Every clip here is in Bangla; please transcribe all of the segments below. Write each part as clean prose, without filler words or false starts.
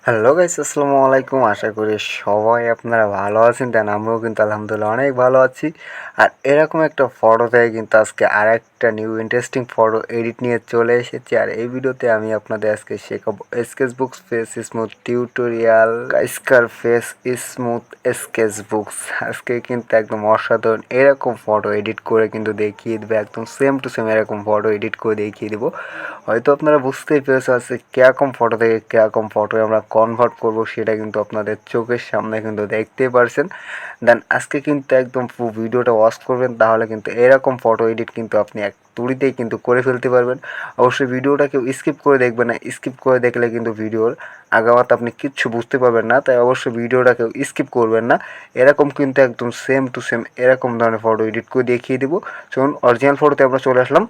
হ্যালো গাইস, আসসালামু আলাইকুম। আশা করি সবাই আপনারা ভালো আছেন। দেন আমরাও কিন্তু আলহামদুলিল্লাহ অনেক ভালো আছি। আর এরকম একটা ফটো থেকে কিন্তু আজকে আরেকটা নিউ ইন্টারেস্টিং ফটো এডিট নিয়ে চলে এসেছি। আর এই ভিডিওতে আমি আপনাদের আজকে শেখাবো স্কেচবুক ফেস স্মুথ টিউটোরিয়াল। কাইস্কার ফেস স্মুথ স্কেচবুকস আজকে কিন্তু একদম অসাধারণ এরকম ফটো এডিট করে কিন্তু দেখিয়ে দেবে। একদম সেম টু সেম এরকম ফটো এডিট করে দেখিয়ে দেবো। হয়তো আপনারা বুঝতেই পেরেছেন আজকে কীরকম ফটো থেকে কীরকম ফটো আমরা কনভার্ট করব, সেটা কিন্তু আপনাদের চোখের সামনে কিন্তু দেখতেই পারছেন। দেন আজকে কিন্তু একদম পুরো ভিডিওটা ওয়াচ করবেন, তাহলে কিন্তু এরকম ফটো এডিট কিন্তু আপনি এক তুড়িতেই কিন্তু করে ফেলতে পারবেন। অবশ্যই ভিডিওটা কেউ স্কিপ করে দেখবেন না, স্কিপ করে দেখলে কিন্তু ভিডিওর আগামাতে আপনি কিচ্ছু বুঝতে পারবেন না। তাই অবশ্যই ভিডিওটা কেউ স্কিপ করবেন না। এরকম কিন্তু একদম সেম টু সেম এরকম ধরনের ফটো এডিট করে দেখিয়ে দেবো। চলুন অরিজিনাল ফটোতে আমরা চলে আসলাম।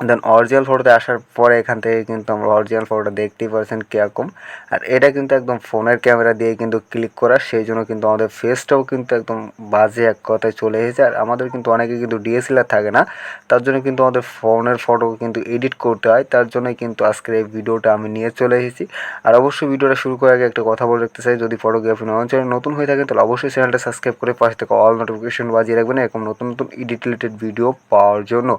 দেন অরিজিনাল ফটোতে আসার পরে এখান থেকে কিন্তু আমরা অরিজিনাল ফটোটা দেখতেই পাচ্ছেন কীরকম। আর এটা কিন্তু একদম ফোনের ক্যামেরা দিয়ে কিন্তু ক্লিক করা, সেই জন্য কিন্তু আমাদের ফেসটাও কিন্তু একদম বাজে এক কথায় চলে এসেছে। আর আমাদের কিন্তু অনেকে কিন্তু ডিএসএলআর থাকে না, তার জন্য কিন্তু আমাদের ফোনের ফটো কিন্তু এডিট করতে হয়। তার জন্যই কিন্তু আজকের এই ভিডিওটা আমি নিয়ে চলে এসেছি। আর অবশ্যই ভিডিওটা শুরু করার আগে একটা কথা বলে রাখতে চাই, যদি ফটোগ্রাফি নয়ন চ্যানেল নতুন হয়ে থাকে তাহলে অবশ্যই চ্যানেলটা সাবস্ক্রাইব করে পাশে থেকে অল নোটিফিকেশন বাজিয়ে রাখবেন এরকম নতুন নতুন এডিট রিলেটেড ভিডিও পাওয়ার জন্য।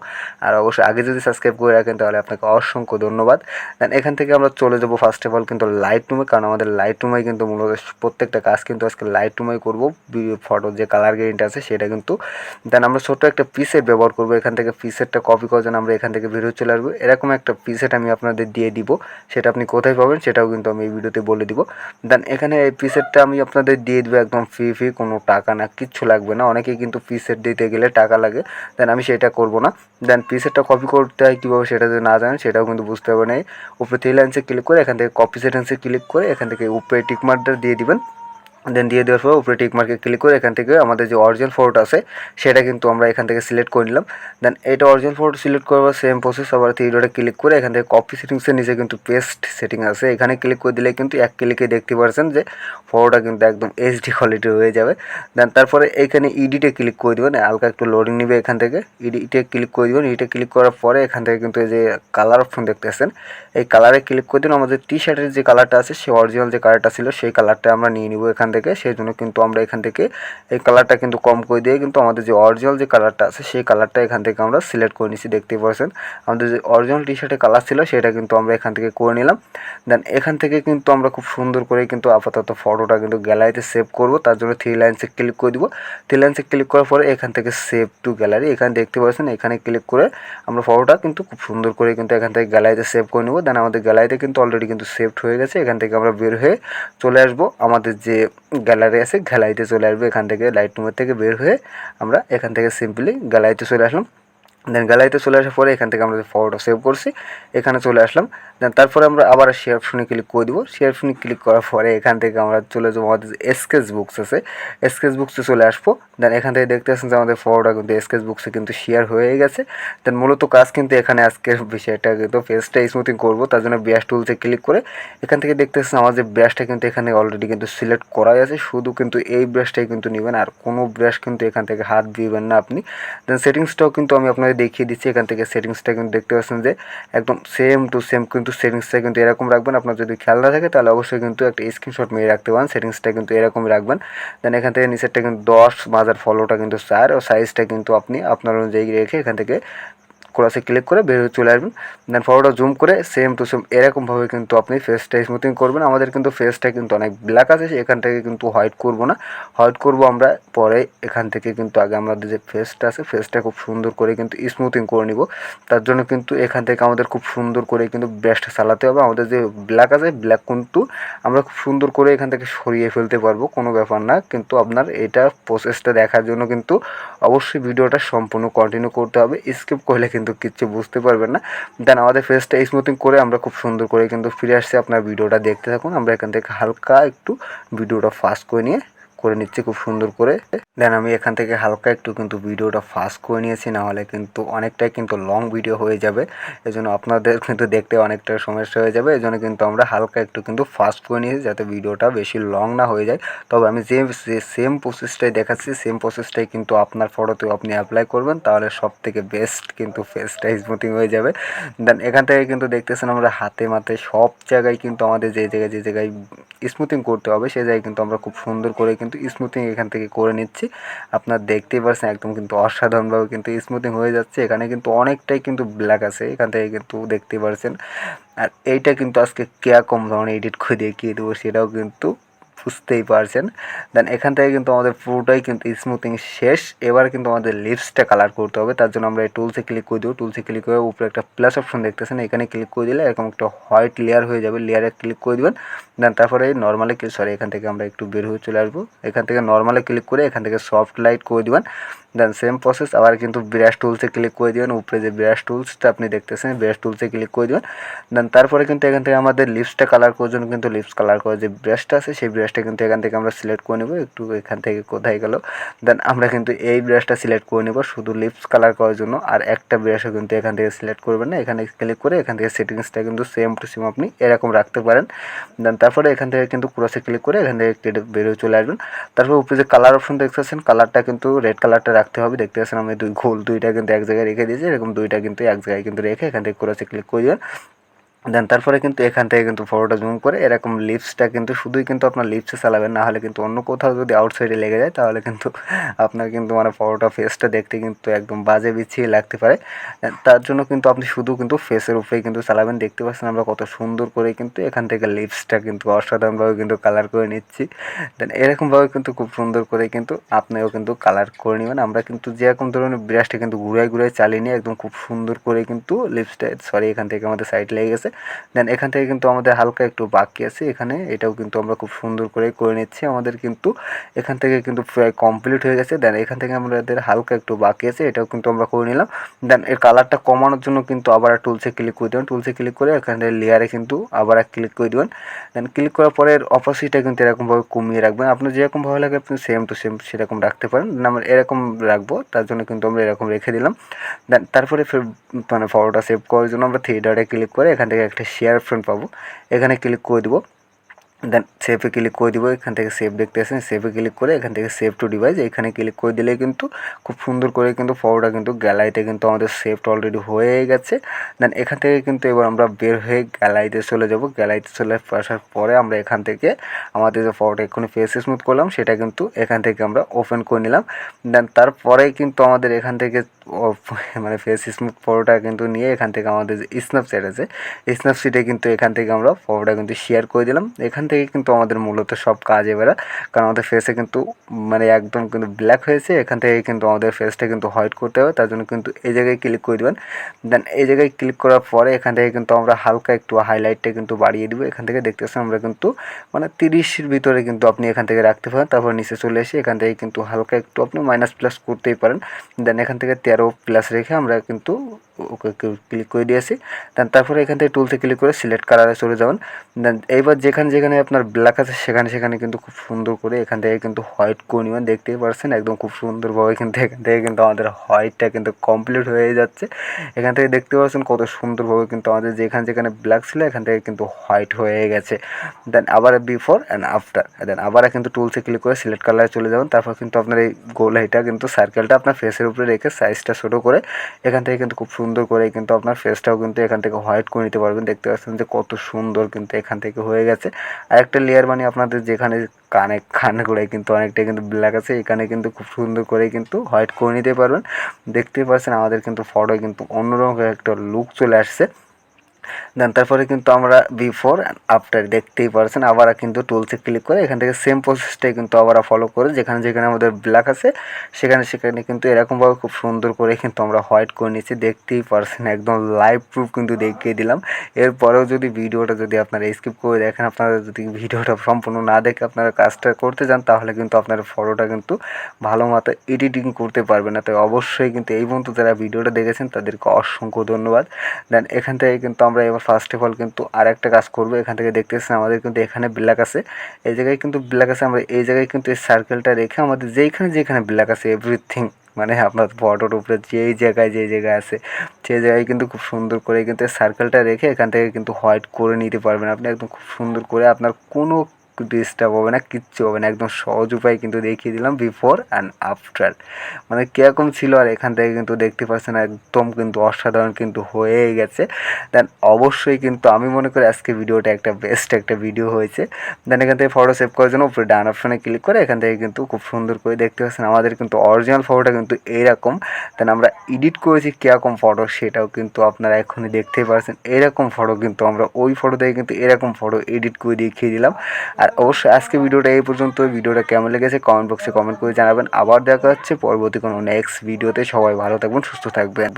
আর অবশ্যই আগে যদি সাবস্ক্রাইব করে রাখেন তাহলে আপনাকে অসংখ্য ধন্যবাদ। দেন এখান থেকে আমরা চলে যাবো ফার্স্ট অফ অল কিন্তু লাইট রুমে, কারণ আমাদের লাইট রুমে কিন্তু মূলত প্রত্যেকটা কাজ কিন্তু আজকে লাইট রুমেই করবো। ফটোর যে কালার গ্রেডিংটা আছে সেটা কিন্তু দেন আমরা ছোটো একটা পিসেট ব্যবহার করবো। এখান থেকে পিসেটটা কপি করার জন্য আমরা এখান থেকে ভিডিও চলে আসবো। এরকম একটা পিসেট আমি আপনাদের দিয়ে দিব, সেটা আপনি কোথায় পাবেন সেটাও কিন্তু আমি এই ভিডিওতে বলে দিব। দেন এখানে এই পিসেটটা আমি আপনাদের দিয়ে দেবো একদম ফ্রি, কোনো টাকা না, কিচ্ছু লাগবে না। অনেকেই কিন্তু পিসেট দিতে গেলে টাকা লাগে, দেন আমি সেটা করবো না। দেন পিসেটটা কপি করতে হয় কীভাবে সেটা যদি না জানেন সেটাও কিন্তু বুঝতে হবে না। উপরে থ্রি লাইন্সে ক্লিক করে এখান থেকে কপি সেটিংসে ক্লিক করে এখান থেকে উপরে টিকমার্কটা দিয়ে দিবেন। দেন দিয়ে দেওয়ার পর উপরে টিক মার্কে ক্লিক করে এখান থেকে আমাদের যে অরিজিনাল ফটোটা আছে সেটা কিন্তু আমরা এখান থেকে সিলেক্ট করে নিলাম। দেন এটা অরিজিনাল ফটো সিলেক্ট করবার সেম প্রসেস, আবার থ্রি ডটে ক্লিক করে এখান থেকে কপি সেটিংসের নিচে কিন্তু পেস্ট সেটিং আছে, এখানে ক্লিক করে দিলে কিন্তু এক ক্লিকে দেখতে পাচ্ছেন যে ফটোটা কিন্তু একদম এইচডি কোয়ালিটি হয়ে যাবে। দেন তারপরে এইখানে ইডিটে ক্লিক করে দেবেন, হালকা একটু লোডিং নেবে। এখান থেকে ইডিটে ক্লিক করে দেবেন। ইডিটে ক্লিক করার পরে এখান থেকে কিন্তু এই যে কালার অপশন দেখতেছেন, এই কালারে ক্লিক করে দিন। আমাদের টি শার্টের যে কালারটা আছে সে অরিজিনাল যে কালারটা ছিল সেই কালারটা আমরা নিয়ে নিব এখান থেকে। সেই জন্য কিন্তু আমরা এখান থেকে এই কালারটা কিন্তু কম করে দিয়ে কিন্তু আমাদের যে অরিজিনাল যে কালারটা আছে সেই কালারটা এখান থেকে আমরা সিলেক্ট করে নিচ্ছি। দেখতেই পাচ্ছেন আমাদের যে অরিজিনাল টি শার্টের কালার ছিল সেটা কিন্তু আমরা এখান থেকে করে নিলাম। দেন এখান থেকে কিন্তু আমরা খুব সুন্দর করে কিন্তু আপাতত ফটোটা কিন্তু গ্যালারিতে সেভ করব। তার জন্য থ্রি লাইন্সে ক্লিক করে দিব। থ্রি লাইন্সে ক্লিক করার পরে এখান থেকে সেভ টু গ্যালারি এখানে দেখতে পাচ্ছেন, এখানে ক্লিক করে আমরা ফটোটা কিন্তু খুব সুন্দর করে কিন্তু এখান থেকে গ্যালারিতে সেভ করে নেব। দেন আমাদের গ্যালারিতে কিন্তু অলরেডি কিন্তু সেভড হয়ে গেছে। এখান থেকে আমরা বের হয়ে চলে আসবো আমাদের যে গ্যালারি আছে, গ্যালারিতে চলে আসবো। এখান থেকে লাইট রুমের থেকে বের হয়ে আমরা এখান থেকে সিম্পলি গ্যালারিতে চলে আসলাম। দেন গ্যালারিতে চলে আসার পরে এখান থেকে আমরা যে ফটোটা সেভ করছি এখানে চলে আসলাম। দেন তারপরে আমরা আবার শেয়ার অপশনে ক্লিক করে দিব। শেয়ার অপশনে ক্লিক করার পরে এখান থেকে আমরা চলে যাবো আমাদের যে স্কেচবুকস আছে, স্কেচবুকসে চলে আসবো। দেন এখান থেকে দেখতে পাচ্ছেন যে আমাদের ফটোটা কিন্তু স্কেচবুকসে কিন্তু শেয়ার হয়ে গেছে। দেন মূলত কাজ কিন্তু এখানে আজকের বিষয়টা কিন্তু ফেসটা স্মুথিং করবো, তার জন্য ব্রাশ টুলসে ক্লিক করে এখান থেকে দেখতে পাচ্ছেন আমার যে ব্রাশটা কিন্তু এখানে অলরেডি কিন্তু সিলেক্ট করাই আছে, শুধু কিন্তু এই ব্রাশটাই কিন্তু নেবেন, আর কোনো ব্রাশ কিন্তু এখান থেকে হাত দিবেন না আপনি। দেন সেটিংসটাও কিন্তু আমি আপনাদের দেখিয়ে দিচ্ছি। এখান থেকে সেটিংসটা কিন্তু দেখতে পাচ্ছেন যে একদম সেম টু সেম কিন্তু সেটিংসটা কিন্তু এরকম রাখবেন। আপনার যদি খেয়াল না থাকে তাহলে অবশ্যই কিন্তু একটা স্ক্রিনশট মেরে রাখতে পারেন, সেটিংসটা কিন্তু এরকমই রাখবেন। দেন এখান থেকে নিচেরটা কিন্তু 10, মাঝের ফলোটা কিন্তু 4 ও সাইজটা কিন্তু আপনি আপনার অনুযায়ী রেখে এখান থেকে ক্রসে ক্লিক করে বের হয়ে চলে আসবেন। দেন ফটোটা জুম করে সেম টু সেম এরকমভাবে কিন্তু আপনি ফেসটা স্মুথিং করবেন। আমাদের কিন্তু ফেসটা কিন্তু অনেক ব্ল্যাক আছে, এখান থেকে কিন্তু হোয়াইট করব না, হোয়াইট করব আমরা পরে। এখান থেকে কিন্তু আগে আমাদের যে ফেসটা আছে ফেসটা খুব সুন্দর করে কিন্তু স্মুথিং করে নিব। তার জন্য কিন্তু এখান থেকে আমাদের খুব সুন্দর করে কিন্তু ব্রাশটা চালাতে হবে। আমাদের যে ব্ল্যাক আছে ব্ল্যাক কিন্তু আমরা খুব সুন্দর করে এখান থেকে সরিয়ে ফেলতে পারবো, কোনো ব্যাপার না। কিন্তু আপনার এটা প্রসেসটা দেখার জন্য কিন্তু অবশ্যই ভিডিওটা সম্পূর্ণ কন্টিনিউ করতে হবে, স্কিপ করলে কিন্তু কিচ্ছু বুঝতে পারবেন না। দেন আমাদের ফেসটা স্মুথিং করে আমরা খুব সুন্দর করে কিন্তু ফিরে আসছি। আপনার ভিডিওটা দেখতে থাকুন। আমরা এখান থেকে হালকা একটু ভিডিওটা ফাস্ট করে নিয়ে করে নিচ্ছি খুব সুন্দর করে। দেন আমি এখান থেকে হালকা একটু কিন্তু ভিডিওটা ফাস্ট করে নিয়েছি, নাহলে কিন্তু অনেকটাই কিন্তু লং ভিডিও হয়ে যাবে, এজন্য আপনাদের কিন্তু দেখতে অনেকটা সমস্যা হয়ে যাবে। এজন্য কিন্তু আমরা হালকা একটু কিন্তু ফাস্ট করে নিয়েছি যাতে ভিডিওটা বেশি লং না হয়ে যায়। তবে আমি যে সেম প্রসেসটাই দেখাচ্ছি, সেম প্রসেসটাই কিন্তু আপনার ফটোতেও আপনি অ্যাপ্লাই করবেন, তাহলে সব থেকে বেস্ট কিন্তু ফেসটা স্মুথিং হয়ে যাবে। দেন এখান থেকে কিন্তু দেখতেছেন আমরা হাতে মাথায় সব জায়গায় কিন্তু আমাদের যে জায়গায় স্মুথিং করতে হবে সেই জায়গায় কিন্তু আমরা খুব সুন্দর করে কিন্তু স্মুথিং এখান থেকে করে নিচ্ছি। আপনার দেখতেই পাচ্ছেন একদম কিন্তু অসাধারণভাবে কিন্তু স্মুথিং হয়ে যাচ্ছে। এখানে কিন্তু অনেকটাই কিন্তু ব্ল্যাক আছে, এখান থেকে কিন্তু দেখতেই পাচ্ছেন। আর এইটা কিন্তু আজকে কীরকম ধরনের এডিট করে দেখিয়ে দেবো সেটাও কিন্তু বুঝতেই পারছেন। দেন এখান থেকে কিন্তু আমাদের পুরোটাই কিন্তু স্মুথিং শেষ। এবার কিন্তু আমাদের লিপসটা কালার করতে হবে, তার জন্য আমরা এই টুলসে ক্লিক করে দেবো। টুলসে ক্লিক করে উপরে একটা প্লাস অপশন দেখতেছেন, এখানে ক্লিক করে দিলে এরকম একটা হোয়াইট লেয়ার হয়ে যাবে, লেয়ারে ক্লিক করে দেবেন। দেন তারপরে নর্মালে এখান থেকে আমরা একটু বের হয়ে চলে আসবো। এখান থেকে নর্মালে ক্লিক করে এখান থেকে সফট লাইট করে দেবেন। দেন সেম প্রসেস আবার কিন্তু ব্রাশ টুলসে ক্লিক করে দেবেন। উপরে যে ব্রাশ টুলসটা আপনি দেখতেছেন ব্রাশ টুলসে ক্লিক করে দেবেন। দেন তারপরে কিন্তু এখান থেকে আমাদের লিপসটা কালার করার জন্য কিন্তু লিপস কালার করার যে ব্রাশটা আছে সেই ব্রাশটা কিন্তু এখান থেকে আমরা সিলেক্ট করে নেব। একটু এখান থেকে কোথায় গেল, দেন আমরা কিন্তু এই ব্রাশটা সিলেক্ট করে নেব শুধু লিপস কালার করার জন্য। আর একটা ব্রাশও কিন্তু এখান থেকে সিলেক্ট করবেন না, এখানে ক্লিক করে এখান থেকে সেটিংসটা কিন্তু সেম টু সেম আপনি এরকম রাখতে পারেন। দেন তারপরে এখান থেকে কিন্তু ক্রসে ক্লিক করে এখান থেকে কেটে বেরিয়ে চলে আসবেন। তারপর উপরে যে কালার অপশন দেখতেছেন কালারটা কিন্তু রেড কালারটা রাখতে হবে। দেখতে পাচ্ছেন আমি দুইটা কিন্তু এক জায়গায় রেখে দিয়েছি, এরকম দুইটা কিন্তু এক জায়গায় কিন্তু রেখে এখান থেকে ক্রসে ক্লিক করে দেবেন। দেন তারপরে কিন্তু এখান থেকে কিন্তু ফটোটা জুম করে এরকম লিপসটা কিন্তু শুধুই কিন্তু আপনার লিপসে চালাবেন, না হলে কিন্তু অন্য কোথাও যদি আউটসাইডে লেগে যায় তাহলে কিন্তু আপনার কিন্তু মানে ফটোটা ফেসটা দেখতে কিন্তু একদম বাজে বিছিয়ে লাগতে পারে। তার জন্য কিন্তু আপনি শুধু কিন্তু ফেসের উপরেই কিন্তু চালাবেন। দেখতে পাচ্ছেন আমরা কত সুন্দর করে কিন্তু এখান থেকে লিপসটা কিন্তু অসাধারণভাবে কিন্তু কালার করে নিচ্ছি। দেন এরকমভাবে কিন্তু খুব সুন্দর করে কিন্তু আপনিও কিন্তু কালার করে নেবেন। আমরা কিন্তু যেরকম ধরনের ব্রাশটা কিন্তু ঘুরায় চালিয়ে নিয়ে একদম খুব সুন্দর করে কিন্তু লিপসটা এখান থেকে আমাদের সাইড লেগে গেছে। দেন এখান থেকে কিন্তু আমাদের হালকা একটু বাকি আছে, এখানে এটাও কিন্তু আমরা খুব সুন্দর করে নিচ্ছি। আমাদের কিন্তু এখান থেকে কিন্তু প্রায় কমপ্লিট হয়ে গেছে। দেন এখান থেকে আমাদের হালকা একটু বাকি আছে, এটাও কিন্তু আমরা করে নিলাম। দেন এর কালারটা কমানোর জন্য কিন্তু আবার টুলসে ক্লিক করে দেবেন। টুলসে ক্লিক করে এখানে লেয়ারে কিন্তু আবার ক্লিক করে দেবেন। দেন ক্লিক করার পরে অপোজিটটা কিন্তু এরকমভাবে কমিয়ে রাখবেন। আপনার যেরকম ভালো লাগে আপনি সেম টু সেম সেরকম রাখতে পারেন। আমরা এরকম রাখবো, তার জন্য কিন্তু আমরা এরকম রেখে দিলাম। দেন তারপরে মানে ফটোটা সেভ করার জন্য আমরা থ্রি ডটে ক্লিক করে এখান থেকে একটা শেয়ার অপশন পাবো, এখানে ক্লিক করে দেবো। দেন সেভে ক্লিক করে দিব, এখান থেকে সেভ দেখতে আসেন, সেভে ক্লিক করে এখান থেকে সেভ টু ডিভাইস এখানে ক্লিক করে দিলে কিন্তু খুব সুন্দর করে কিন্তু ফটোটা কিন্তু গ্যালারিতে কিন্তু আমাদের সেভড অলরেডি হয়ে গেছে। দেন এখান থেকে কিন্তু এবার আমরা বের হয়ে গ্যালারিতে চলে যাব। গ্যালারিতে চলে আসার পরে আমরা এখান থেকে আমাদের যে ফটোটা এক্ষুনি ফেস স্মুথ করলাম সেটা কিন্তু এখান থেকে আমরা ওপেন করে নিলাম। দেন তারপরে কিন্তু আমাদের এখান থেকে মানে ফেস স্মুথ ফটোটা কিন্তু নিয়ে এখান থেকে আমাদের যে স্ন্যাপচ্যাট আছে স্ন্যাপচিটে কিন্তু এখান থেকে আমরা ফটোটা কিন্তু শেয়ার করে দিলাম। এখান থেকে কিন্তু আমাদের মূলত সব কাজ এবারে, কারণ আমাদের ফেসে কিন্তু মানে একদম কিন্তু ব্ল্যাক হয়েছে, এখান থেকে কিন্তু আমাদের ফেসটা কিন্তু হোয়াইট করতে হবে, তার জন্য কিন্তু এই জায়গায় ক্লিক করে দেবেন। দেন এই জায়গায় ক্লিক করার পরে এখান থেকে কিন্তু আমরা হালকা একটু হাইলাইটটা কিন্তু বাড়িয়ে দিব। এখান থেকে দেখতে পাচ্ছেন আমরা কিন্তু মানে 30-এর ভিতরে কিন্তু আপনি এখান থেকে রাখতে পারেন। তারপর নিচে চলে এসে এখান থেকে কিন্তু হালকা একটু আপনি মাইনাস প্লাস করতেই পারেন। দেন এখান থেকে 13 প্লাস রেখে আমরা কিন্তু ওকে ক্লিক করে দিয়েছি। দেন তারপরে এখান থেকে টুলসে ক্লিক করে সিলেক্ট কালারে চলে যাবেন। দেন এইবার যেখানে আপনার ব্ল্যাক আছে সেখানে কিন্তু খুব সুন্দর করে এখান থেকে কিন্তু হোয়াইট করে নেবেন। দেখতেই পাচ্ছেন একদম খুব সুন্দরভাবে কিন্তু এখান থেকে কিন্তু আমাদের হোয়াইটটা কিন্তু কমপ্লিট হয়ে যাচ্ছে। এখান থেকে দেখতে পাচ্ছেন কত সুন্দরভাবে কিন্তু আমাদের যেখানে ব্ল্যাক ছিল এখান থেকে কিন্তু হোয়াইট হয়ে গেছে। দেন আবার বিফোর অ্যান্ড আফটার, দেন আবার কিন্তু টুলসে ক্লিক করে সিলেক্ট কালারে চলে যাবেন। তারপর কিন্তু আপনার এই গোল এটা কিন্তু সার্কেলটা আপনার ফেসের উপরে রেখে সাইজটা ছোটো করে এখান থেকে কিন্তু খুব সুন্দর করে কিন্তু আপনার ফেসটাও কিন্তু এখান থেকে হোয়াইট করে নিতে পারবেন। দেখতে পাচ্ছেন যে কত সুন্দর কিন্তু এখান থেকে হয়ে গেছে। আরেকটা লেয়ার মানে আপনাদের যেখানে কানগুলোয় কিন্তু অনেকটা কিন্তু ব্ল্যাক আছে, এখানে কিন্তু খুব সুন্দর করে কিন্তু হোয়াইট করে নিতে পারবেন। দেখতেই পাচ্ছেন আমাদের কিন্তু ফটোয় কিন্তু অন্যরকম একটা লুক চলে আসছে। দেন তারপরে কিন্তু আমরা বিফোর অ্যান্ড আফটার দেখতেই পারছেন। আবার কিন্তু টুলসে ক্লিক করে এখান থেকে সেম প্রসেসটাই কিন্তু আবার ফলো করে যেখানে আমাদের ব্ল্যাক আছে সেখানে কিন্তু এরকমভাবে খুব সুন্দর করে কিন্তু আমরা হোয়াইট করে নিচ্ছি। দেখতেই পারছেন একদম লাইভ প্রুফ কিন্তু দেখিয়ে দিলাম। এরপরেও যদি ভিডিওটা যদি আপনারা স্কিপ করে দেখেন, আপনারা যদি ভিডিওটা সম্পূর্ণ না দেখে আপনারা কাজটা করতে যান তাহলে কিন্তু আপনার ফটোটা কিন্তু ভালো মতো এডিটিং করতে পারবেন না। তাই অবশ্যই কিন্তু এই পর্যন্ত যারা ভিডিওটা দেখেছেন তাদেরকে অসংখ্য ধন্যবাদ। দেন এখান থেকে কিন্তু আমরা আমরা এবার ফার্স্ট অফ অল কিন্তু আরেকটা কাজ করবো। এখান থেকে দেখতেছেন আমাদের কিন্তু এখানে ব্ল্যাক আছে, এই জায়গায় কিন্তু ব্ল্যাক আছে। আমরা এই জায়গায় কিন্তু এই সার্কেলটা রেখে আমাদের যেখানে ব্ল্যাক আছে এভরিথিং, মানে আপনার ফটোর উপরে যেই জায়গায় আছে সেই জায়গায় কিন্তু খুব সুন্দর করে কিন্তু সার্কেলটা রেখে এখান থেকে কিন্তু হোয়াইট করে নিতে পারবেন আপনি। একদম খুব সুন্দর করে, আপনার কোনো ডিস্টার্ব হবে না, কিচ্ছু হবে না। একদম সহজ উপায় কিন্তু দেখিয়ে দিলাম, বিফোর অ্যান্ড আফটার, মানে কীরকম ছিল। আর এখান থেকে কিন্তু দেখতে পাচ্ছেন একদম কিন্তু অসাধারণ কিন্তু হয়েই গেছে। দেন অবশ্যই কিন্তু আমি মনে করি আজকে ভিডিওটা একটা বেস্ট একটা ভিডিও হয়েছে। দেন এখান থেকে ফটো সেভ করার জন্য উপরে ডান অপশনে ক্লিক করে এখান থেকে কিন্তু খুব সুন্দর করে দেখতে পাচ্ছেন আমাদের কিন্তু অরিজিনাল ফটোটা কিন্তু এইরকম। দেন আমরা এডিট করেছি কীরকম ফটো সেটাও কিন্তু আপনারা এখনই দেখতেই পাচ্ছেন। এরকম ফটো কিন্তু আমরা ওই ফটো থেকে কিন্তু এরকম ফটো এডিট করে দেখিয়ে দিলাম। আর অবশ্যই আজকে ভিডিওটা এই পর্যন্ত। ভিডিওটা কেমন লেগেছে কমেন্ট বক্সে কমেন্ট করে জানাবেন। আবার দেখা হচ্ছে পরবর্তী কোনো নেক্সট ভিডিওতে। সবাই ভালো থাকবেন, সুস্থ থাকবেন।